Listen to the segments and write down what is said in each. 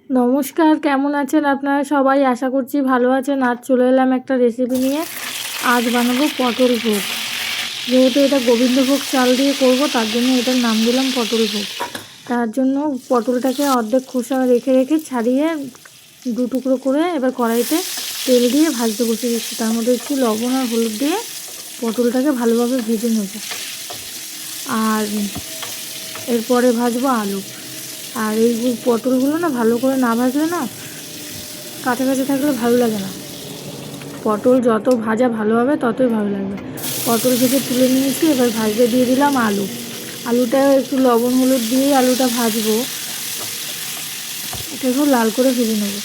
নমস্কার, কেমন আছেন আপনারা সবাই? আশা করছি ভালো আছেন। আজ চলে এলাম একটা রেসিপি নিয়ে। আজ বানাবো পটল ভোগ। যেহেতু এটা গোবিন্দভোগ চাল দিয়ে করব, তার জন্য এটার নাম দিলাম পটল ভোগ। তার জন্য পটলটাকে অর্ধেক খোসা রেখে রেখে ছাড়িয়ে দু টুকরো করে এবার কড়াইতে তেল দিয়ে ভাজতে বসে দিচ্ছি। তার মধ্যে একটু লবণ আর হলুদ দিয়ে পটলটাকে ভালোভাবে ভেজে নেব। আর এরপরে ভাজবো আলু। আর এই পটলগুলো না ভালো করে না ভাজলে না কাঁচা কাঁচা থাকলে ভালো লাগে না। পটল যত ভাজা ভালো হবে ততই ভালো লাগবে। পটল ভেজে তুলে নিয়েছি, এবার ভাজতে দিয়ে দিলাম আলু। আলুটা একটু লবণ হলুদ দিয়ে আলুটা ভাজবো। এটা খুব লাল করে ভেজে নেবো,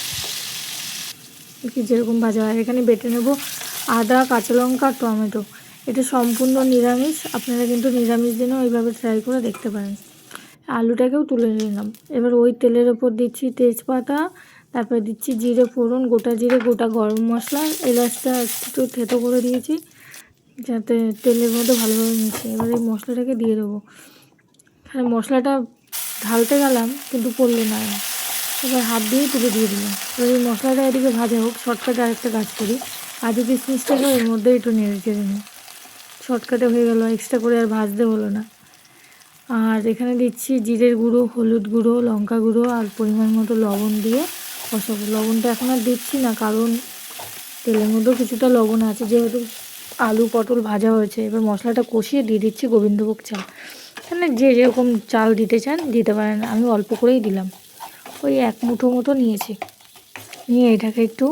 কি যেরকম ভাজা হয়। এখানে বেটে নেব আদা, কাঁচা লঙ্কা, টমেটো। এটা সম্পূর্ণ নিরামিষ, আপনারা কিন্তু নিরামিষ দিনেও এইভাবে ট্রাই করে দেখতে পারেন। আলুটাকেও তুলে নিলাম। এবার ওই তেলের ওপর দিচ্ছি তেজপাতা, তারপরে দিচ্ছি জিরে ফোড়ন, গোটা জিরে, গোটা গরম মশলা, এলাচটা একটু থেতো করে দিয়েছি যাতে তেলের মধ্যে ভালোভাবে মিশে। এবার এই মশলাটাকে দিয়ে দেবো। মশলাটা ঢালতে গেলাম কিন্তু পড়লো না, এবার হাত দিয়েই তুলে দিয়ে দিলাম। এবার এই মশলাটা এদিকে ভাজা হোক। শর্টকাটে আরেকটা কাজ করি, কাজু কিশমিশটাকে এর মধ্যে একটু নেড়ে চেড়ে নিই। শর্টকাটে হয়ে গেল, এক্সট্রা করে আর ভাজতে হলো না। আর এখানে দিচ্ছি জিরের গুঁড়ো, হলুদ গুঁড়ো, লঙ্কা গুঁড়ো আর পরিমাণ মতো লবণ দিয়ে কষাবো। লবণটা এখন আর দিচ্ছি না, কারণ তেলের মধ্যেও কিছুটা লবণ আছে, যেহেতু আলু পটল ভাজা হয়েছে। এবার মশলাটা কষিয়ে দিয়ে দিচ্ছি গোবিন্দভোগ চাল। মানে যে যেরকম চাল দিতে চান দিতে পারেন, আমি অল্প করেই দিলাম, ওই এক মুঠো মতো নিয়েছি। নিয়ে এটাকে একটু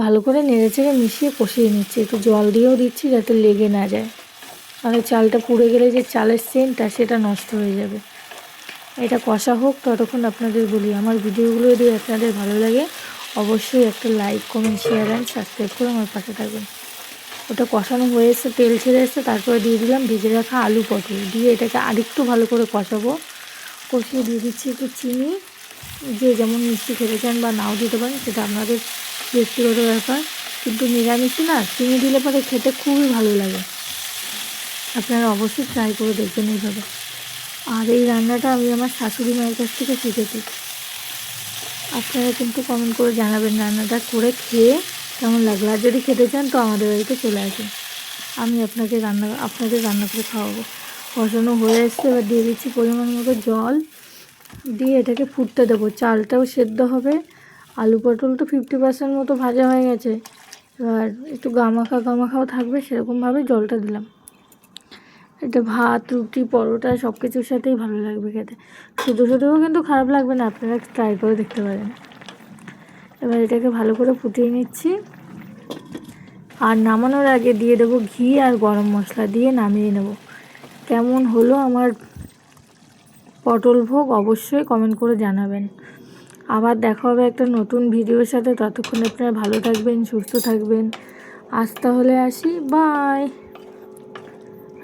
ভালো করে নেড়ে চেড়ে মিশিয়ে কষিয়ে নিচ্ছি। একটু জল দিয়েও দিচ্ছি যাতে লেগে না যায়, আর চালটা পুড়ে গেলে যে চালের সেন্টটা সেটা নষ্ট হয়ে যাবে। এটা কষা হোক, ততক্ষণ আপনাদের বলি আমার ভিডিওগুলো যদি আপনাদের ভালো লাগে অবশ্যই একটা like, comment, share and subscribe করে আমার পাশে থাকবেন। ওটা কষানো হয়ে এসে তেল ছেড়ে এসে তারপরে দিয়ে দিলাম ভেজে রাখা আলু পটল। দিয়ে এটাকে আরেকটু ভালো করে কষাবো। কষিয়ে দিয়ে দিচ্ছি একটু চিনি। যে যেমন মিষ্টি খেতে চান বা নাও দিতে পারেন, সেটা আপনাদের ব্যক্তিগত ব্যাপার। কিন্তু নিরামিষে না চিনি দিলে পরে খেতে খুবই ভালো লাগে। আপনারা অবশ্যই ট্রাই করে দেখবেন এইভাবে। আর এই রান্নাটা আমি আমার শাশুড়ি মায়ের কাছ থেকে শিখেছি। আপনারা কিন্তু কমেন্ট করে জানাবেন রান্নাটা করে খেয়ে কেমন লাগলো। আর যদি খেতে চান তো আমাদের বাড়িতে চলে আসুন, আমি আপনাদের রান্না করে খাওয়াবো। কষানো হয়ে এসছে, এবার দিয়ে দিচ্ছি পরিমাণ মতো জল। দিয়ে এটাকে ফুটতে দেবো। চালটাও সেদ্ধ হবে, আলু পটল তো 50% মতো ভাজা হয়ে গেছে। এবার একটু গামাখাও থাকবে, সেরকমভাবে জলটা দিলাম। এটা ভাত, রুটি, পরোটা সব কিছুর সাথেই ভালো লাগবে খেতে। শুধুও কিন্তু খারাপ লাগবে না, আপনারা ট্রাই করে দেখতে পারেন। এবার এটাকে ভালো করে ফুটিয়ে নিচ্ছি। আর নামানোর আগে দিয়ে দেবো ঘি আর গরম মশলা, দিয়ে নামিয়ে নেব। কেমন হলো আমার পটল ভোগ অবশ্যই কমেন্ট করে জানাবেন। আবার দেখা হবে একটা নতুন ভিডিওর সাথে। ততক্ষণ আপনারা ভালো থাকবেন, সুস্থ থাকবেন। আজ তাহলে আসি, বাই।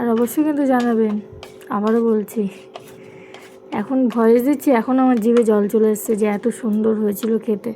আর অবশ্যই কিন্তু জানাবেন, আবারও বলছি, এখন ভয়েস দিচ্ছি, এখন আমার জিভে জল চলে এসছে যে এত সুন্দর হয়েছিল খেতে।